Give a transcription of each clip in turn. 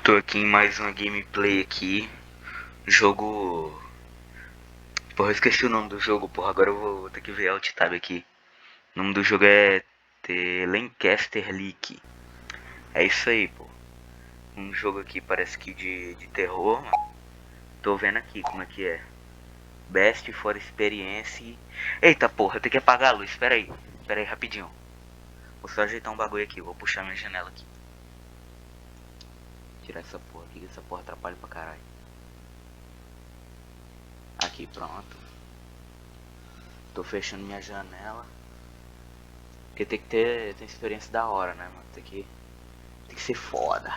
Tô aqui em mais uma gameplay aqui. Jogo. Porra, eu esqueci o nome do jogo, porra. Agora eu vou ter que ver alt tab aqui. O nome do jogo é The Lancaster Leak. É isso aí, pô. Um jogo aqui parece que de terror, mano. Tô vendo aqui como é que é. Best for Experience. Eita porra, eu tenho que apagar a luz. Espera aí rapidinho. Vou só ajeitar um bagulho aqui. Vou puxar minha janela aqui. Tirar essa porra aqui, que essa porra atrapalha pra caralho. Aqui, pronto. Tô fechando minha janela. Porque tem que ter experiência da hora, né, mano? Tem que ser foda.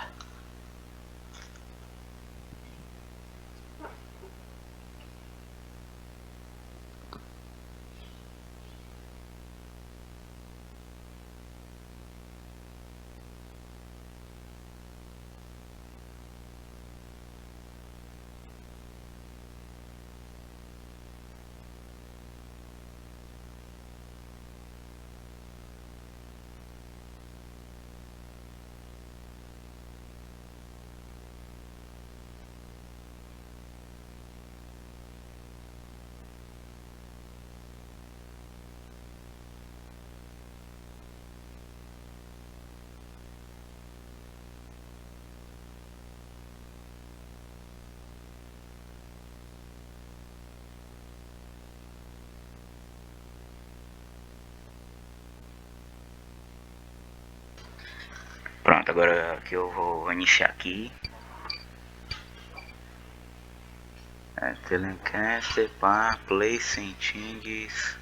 Pronto, agora que eu vou iniciar aqui. Telecast, pá, play settings.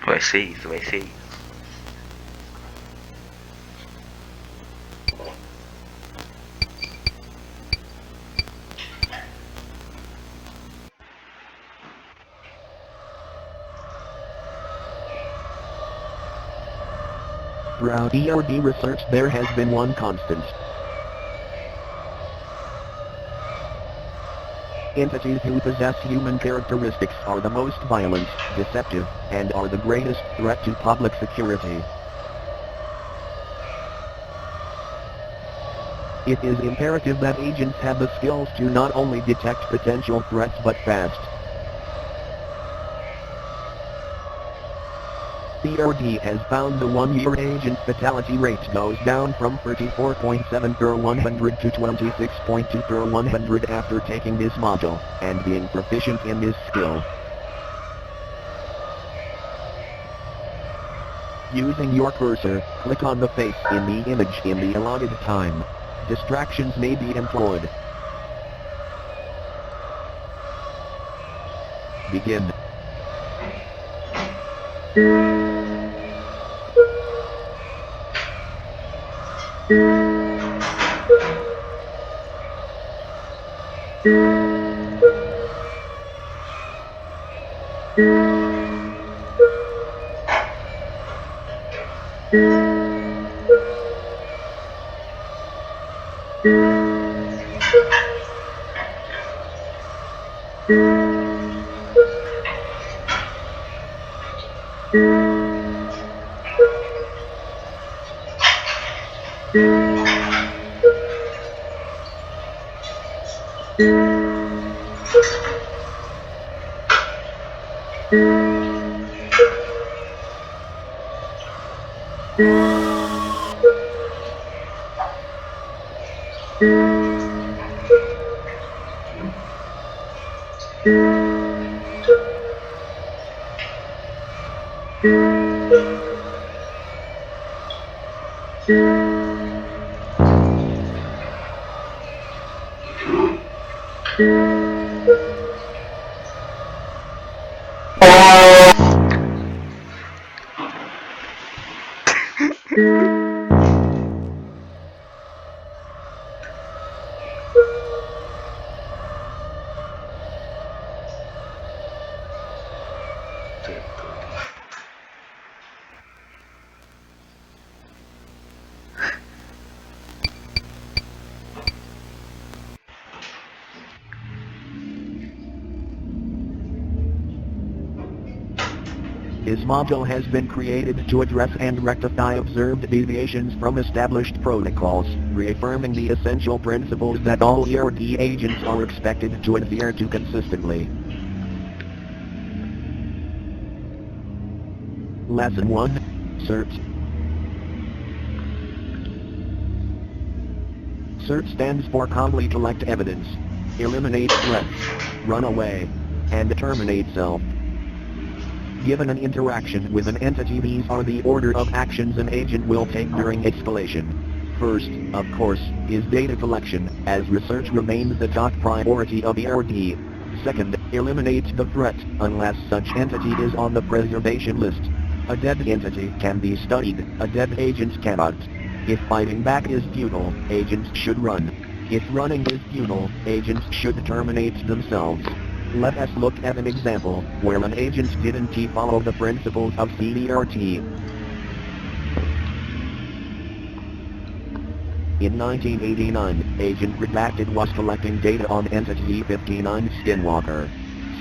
Vai ser isso, vai ser isso. Throughout ERD research there has been one constant. Entities who possess human characteristics are the most violent, deceptive, and are the greatest threat to public security. It is imperative that agents have the skills to not only detect potential threats but fast. ERD has found the one-year agent fatality rate goes down from 34.7 per 100 to 26.2 per 100 after taking this module, and being proficient in this skill. Using your cursor, click on the face in the image in the allotted time. Distractions may be employed. Begin. This module has been created to address and rectify observed deviations from established protocols, reaffirming the essential principles that all ERD agents are expected to adhere to consistently. Lesson 1. Search. Search stands for calmly collect evidence, eliminate threats, run away, and terminate self. Given an interaction with an entity, these are the order of actions an agent will take during exploration. First, of course, is data collection, as research remains the top priority of ERD. Second, eliminate the threat, unless such entity is on the preservation list. A dead entity can be studied, a dead agent cannot. If fighting back is futile, agents should run. If running is futile, agents should terminate themselves. Let us look at an example, where an agent didn't follow the principles of CERT. In 1989, Agent Redacted was collecting data on Entity 59 Skinwalker.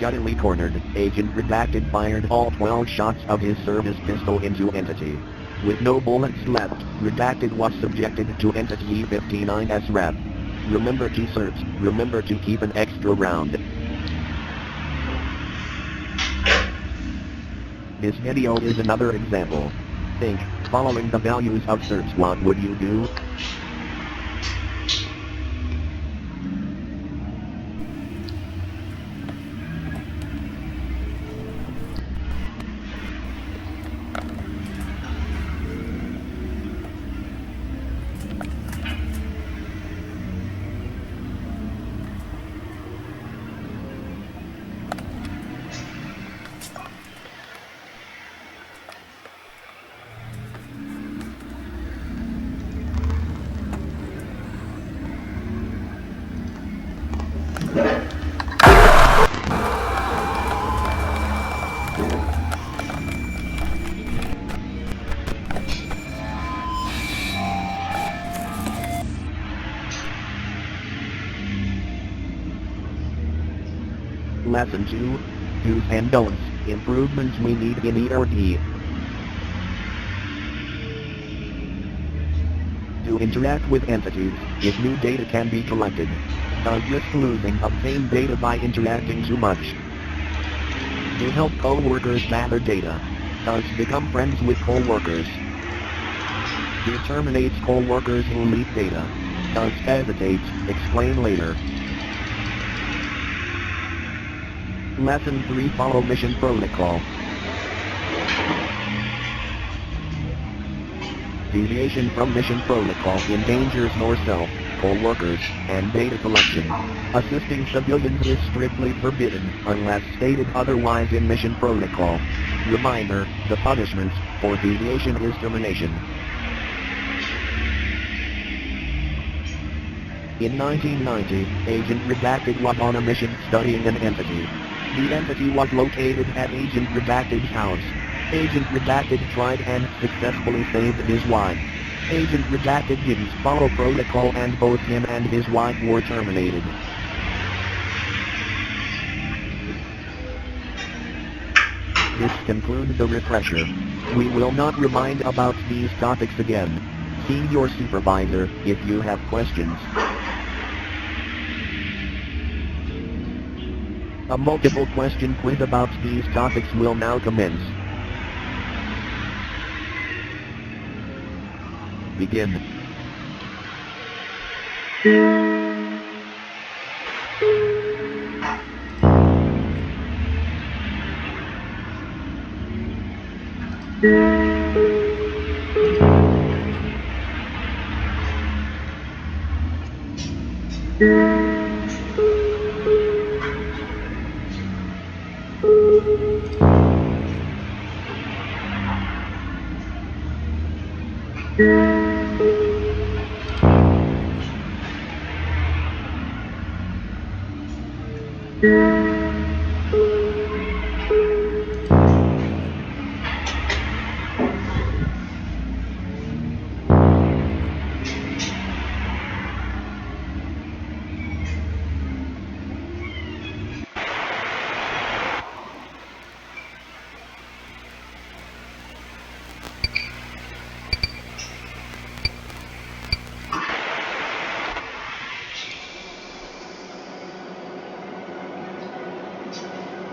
Suddenly cornered, Agent Redacted fired all 12 shots of his service pistol into Entity. With no bullets left, Redacted was subjected to Entity 59's rep. Remember to search, remember to keep an extra round. This video is another example. Think, following the values of search, what would you do? Lesson 2. Do's and don'ts, improvements we need in ERD. To interact with entities, if new data can be collected. Don't risk losing obtained data by interacting too much. To help co-workers gather data. Don't become friends with co-workers. To terminate co-workers who leak data. Don't hesitate, explain later. Lesson 3. Follow mission protocol. Deviation from mission protocol endangers yourself, co-workers, and data collection. Assisting civilians is strictly forbidden, unless stated otherwise in mission protocol. Reminder, the punishment for deviation is termination. In 1990, Agent Redacted was on a mission studying an entity. The entity was located at Agent Redacted's house. Agent Redacted tried and successfully saved his wife. Agent Redacted didn't follow protocol and both him and his wife were terminated. This concludes the refresher. We will not remind about these topics again. See your supervisor if you have questions. A multiple question quiz about these topics will now commence. Begin.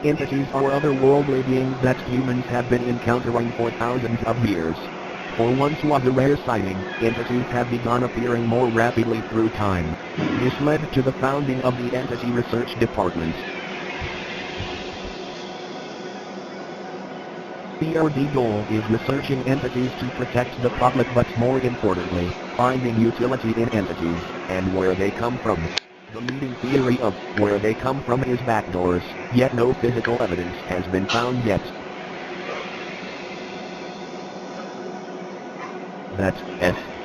Entities are otherworldly beings that humans have been encountering for thousands of years. For once was a rare sighting, entities have begun appearing more rapidly through time. This led to the founding of the Entity Research Department. The ERD goal is researching entities to protect the public, but more importantly, finding utility in entities, and where they come from. The leading theory of where they come from is backdoors, yet no physical evidence has been found yet. That's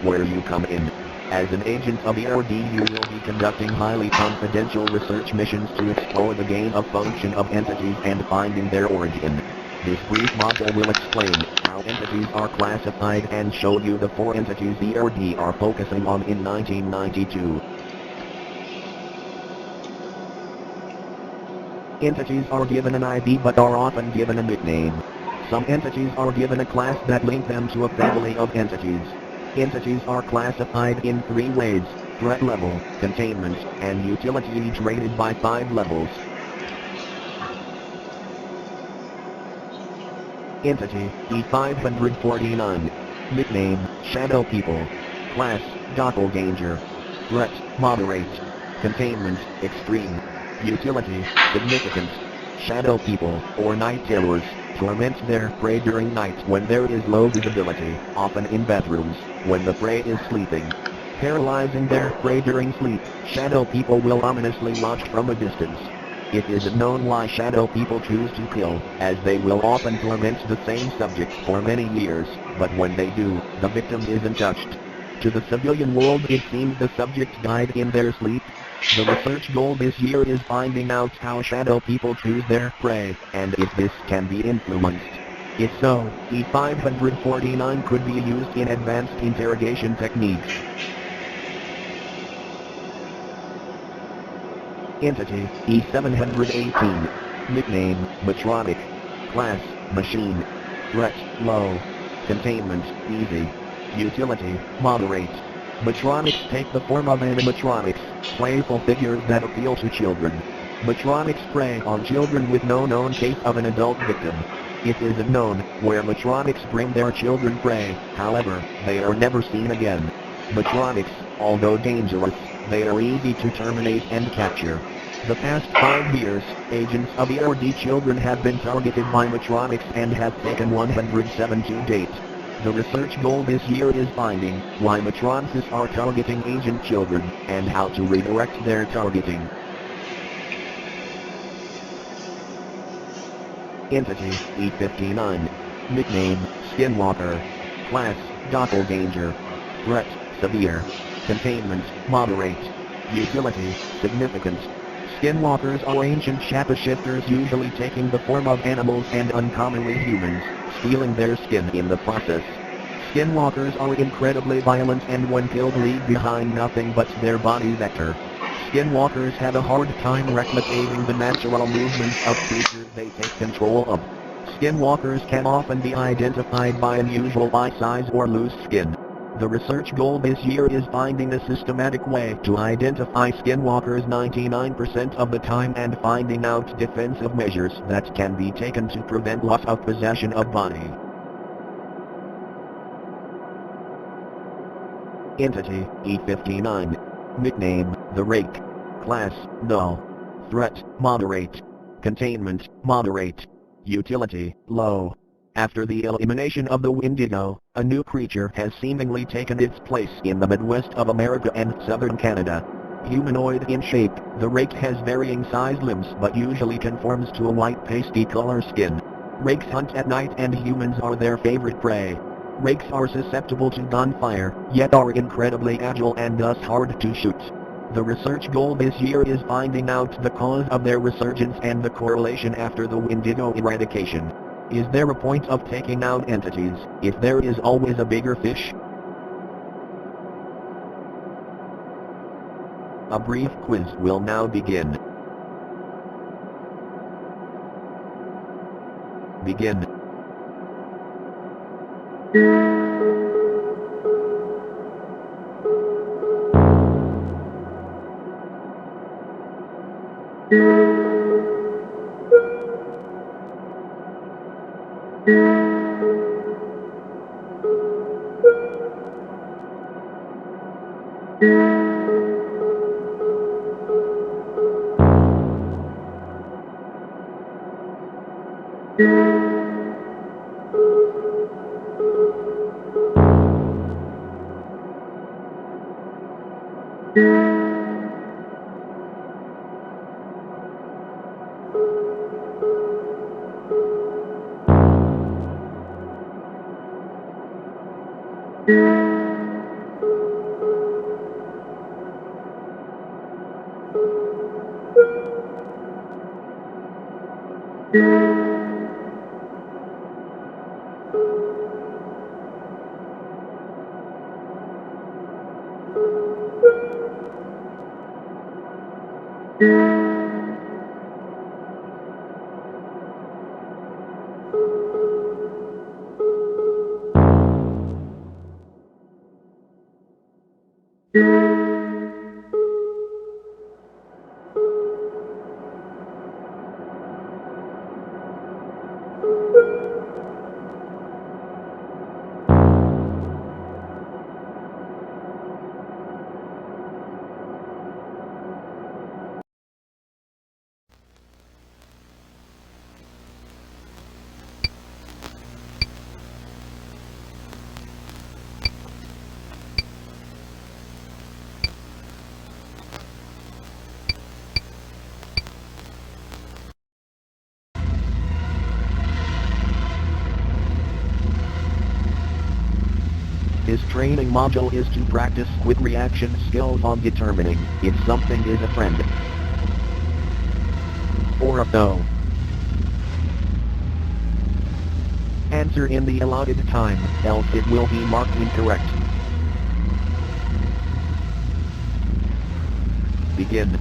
where you come in. As an agent of ERD, you will be conducting highly confidential research missions to explore the gain of function of entities and finding their origin. This brief module will explain how entities are classified and show you the 4 entities ERD are focusing on in 1992. Entities are given an ID but are often given a nickname. Some entities are given a class that link them to a family of entities. Entities are classified in 3 ways: threat level, containment, and utility, each rated by 5 levels. Entity, E549. Nickname, Shadow People. Class, Doppelganger. Threat, Moderate. Containment, Extreme. Utility, Significant. Shadow People, or Night Terrors, torment their prey during night when there is low visibility, often in bedrooms, when the prey is sleeping. Paralyzing their prey during sleep, Shadow People will ominously watch from a distance. It isn't known why Shadow People choose to kill, as they will often torment the same subject for many years, but when they do, the victim isn't touched. To the civilian world it seems the subject died in their sleep. The research goal this year is finding out how Shadow People choose their prey, and if this can be influenced. If so, E549 could be used in advanced interrogation techniques. Entity, E718. Nickname, Matronic. Class, Machine. Threat, Low. Containment, Easy. Utility, Moderate. Matronics take the form of animatronics, playful figures that appeal to children. Matronics prey on children with no known case of an adult victim. It isn't known where Matronics bring their children prey, however, they are never seen again. Matronics, although dangerous, they are easy to terminate and capture. The past 5 years, agents of ERD children have been targeted by Matronics and have taken 107 to date. The research goal this year is finding why Matronics are targeting agent children, and how to redirect their targeting. Entity, E59. Nickname, Skinwalker. Class, Doppelganger. Threat, Severe. Containment, Moderate. Utility, Significant. Skinwalkers are ancient shapeshifters, usually taking the form of animals and uncommonly humans, stealing their skin in the process. Skinwalkers are incredibly violent and when killed leave behind nothing but their body vector. Skinwalkers have a hard time replicating the natural movements of creatures they take control of. Skinwalkers can often be identified by unusual eye size or loose skin. The research goal this year is finding a systematic way to identify skinwalkers 99% of the time and finding out defensive measures that can be taken to prevent loss of possession of body. Entity, E59. Nickname, The Rake. Class, Null. Threat, Moderate. Containment, Moderate. Utility, Low. After the elimination of the Wendigo, a new creature has seemingly taken its place in the Midwest of America and southern Canada. Humanoid in shape, the Rake has varying sized limbs but usually conforms to a white pasty color skin. Rakes hunt at night and humans are their favorite prey. Rakes are susceptible to gunfire, yet are incredibly agile and thus hard to shoot. The research goal this year is finding out the cause of their resurgence and the correlation after the Wendigo eradication. Is there a point of taking out entities, if there is always a bigger fish? A brief quiz will now begin. Begin. His training module is to practice quick reaction skills on determining if something is a friend or a foe. Answer in the allotted time, else it will be marked incorrect. Begin.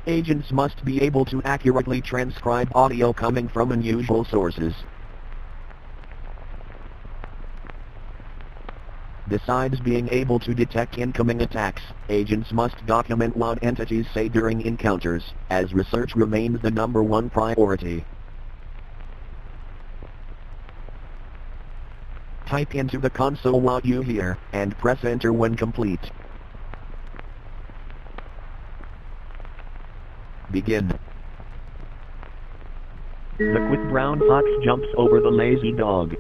Agents must be able to accurately transcribe audio coming from unusual sources. Besides being able to detect incoming attacks, agents must document what entities say during encounters, as research remains the #1 priority. Type into the console what you hear, and press enter when complete. Begin. The quick brown fox jumps over the lazy dog.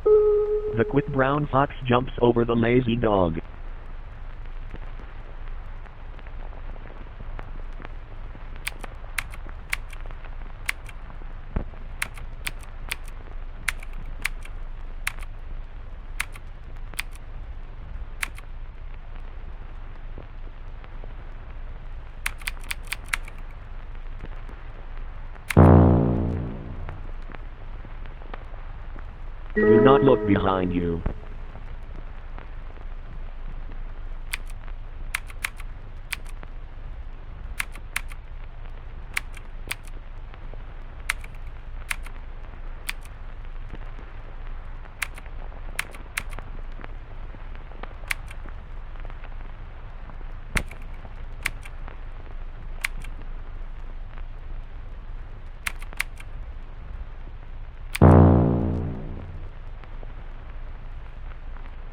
The quick brown fox jumps over the lazy dog. Do not look behind you.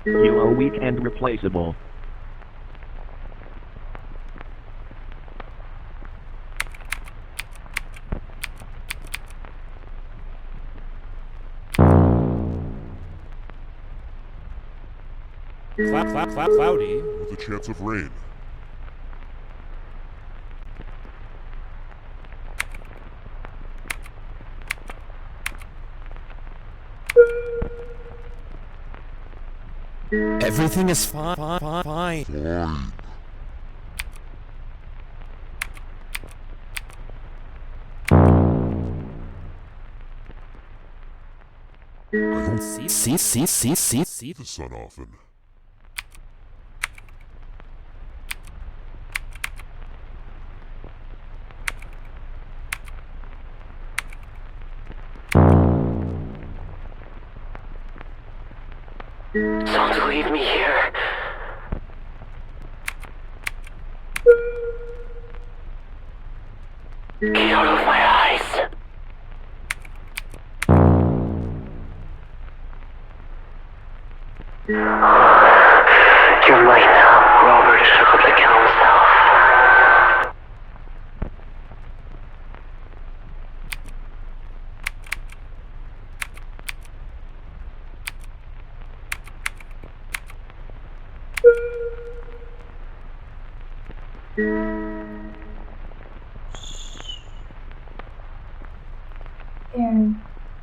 You are weak and replaceable. Cloudy with a chance of rain. Everything is fine. Fine. I don't see the sun often. Don't leave me here. Get out of my eyes. You're mine now, Robert shook the council. They're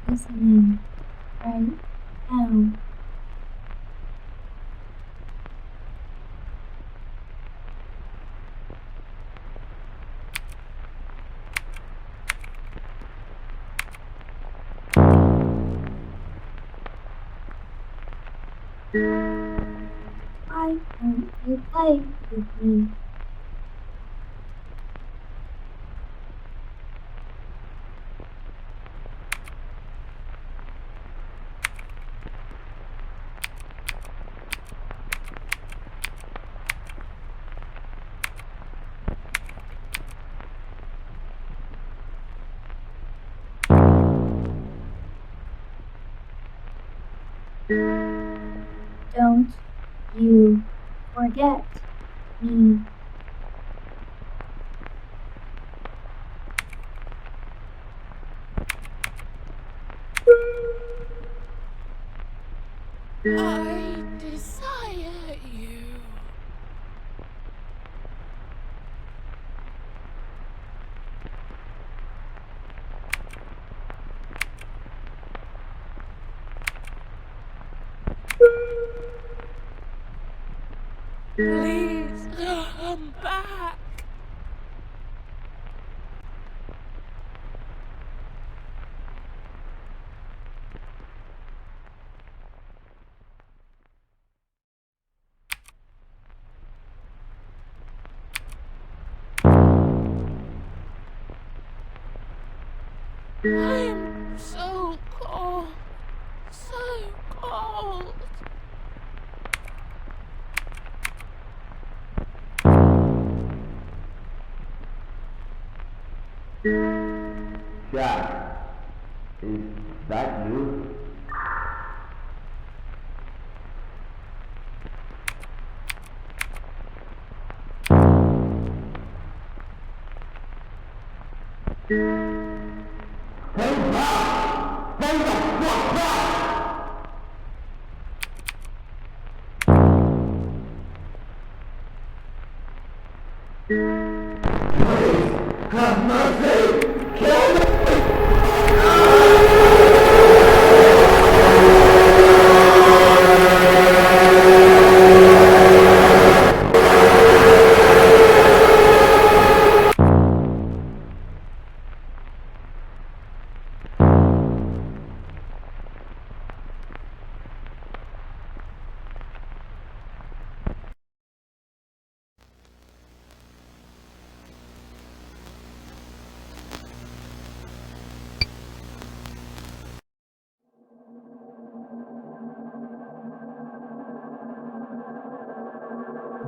listening right now. Why don't you play with me? Don't you forget me. I desire you. Please come back. I'm so cold. So cold. Jack, is that you?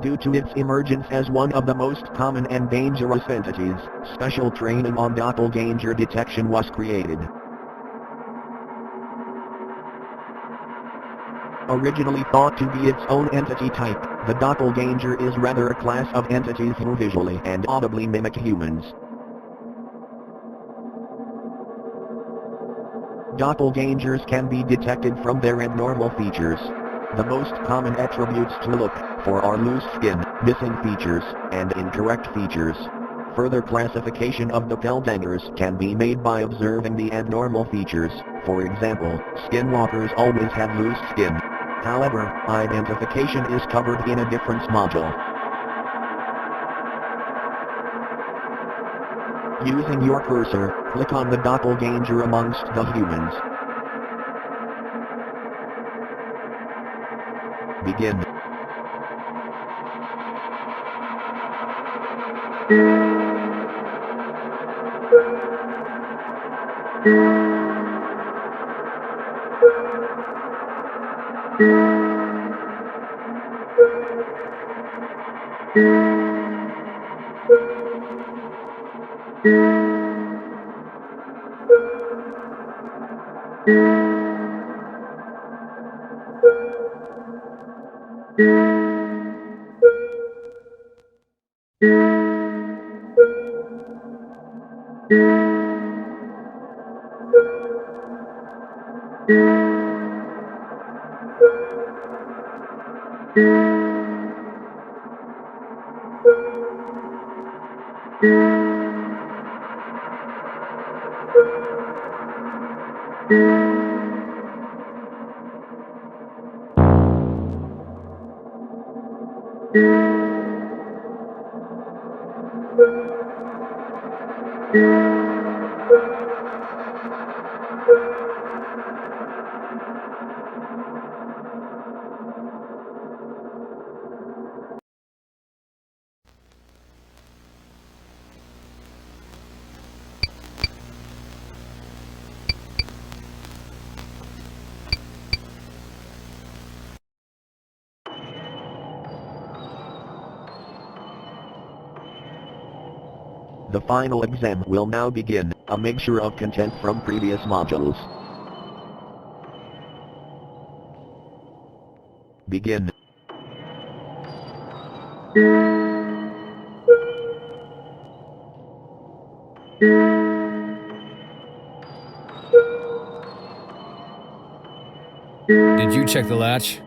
Due to its emergence as one of the most common and dangerous entities, special training on doppelganger detection was created. Originally thought to be its own entity type, the doppelganger is rather a class of entities who visually and audibly mimic humans. Doppelgangers can be detected from their abnormal features. The most common attributes to look for are loose skin, missing features, and incorrect features. Further classification of doppelgangers can be made by observing the abnormal features. For example, skinwalkers always have loose skin. However, identification is covered in a difference module. Using your cursor, click on the doppelganger amongst the humans. Begin. The final exam will now begin, a mixture of content from previous modules. Begin. Did you check the latch?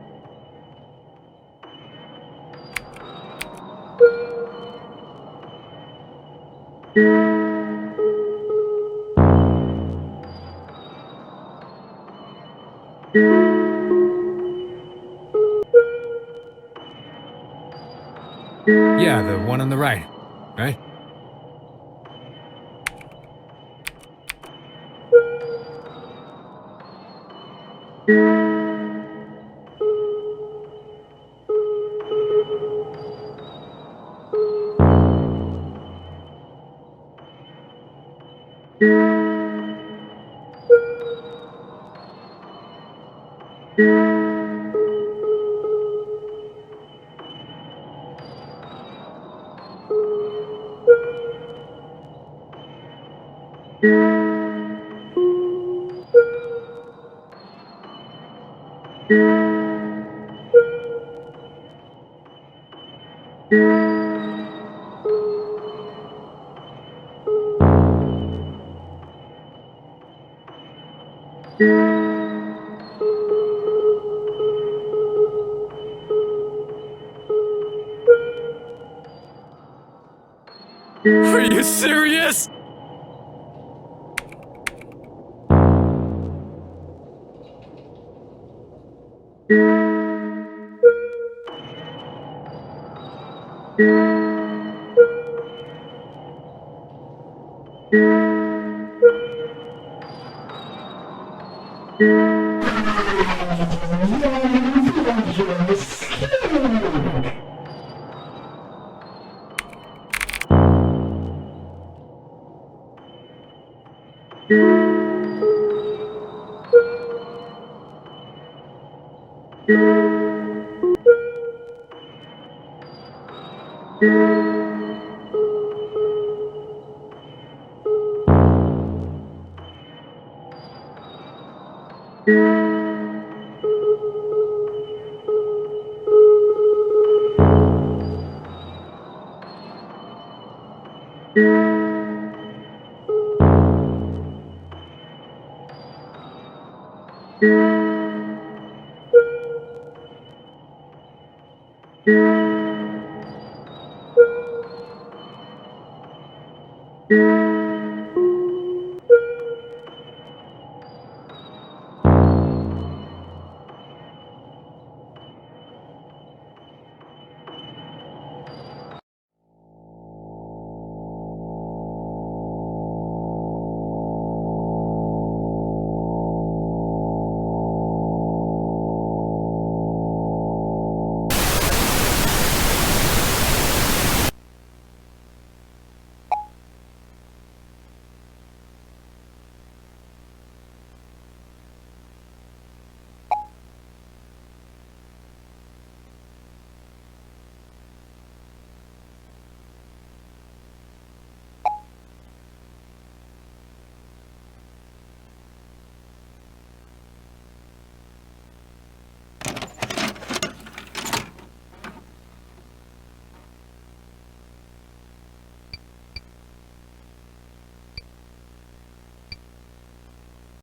Yeah, the one on the right, right? Are you serious?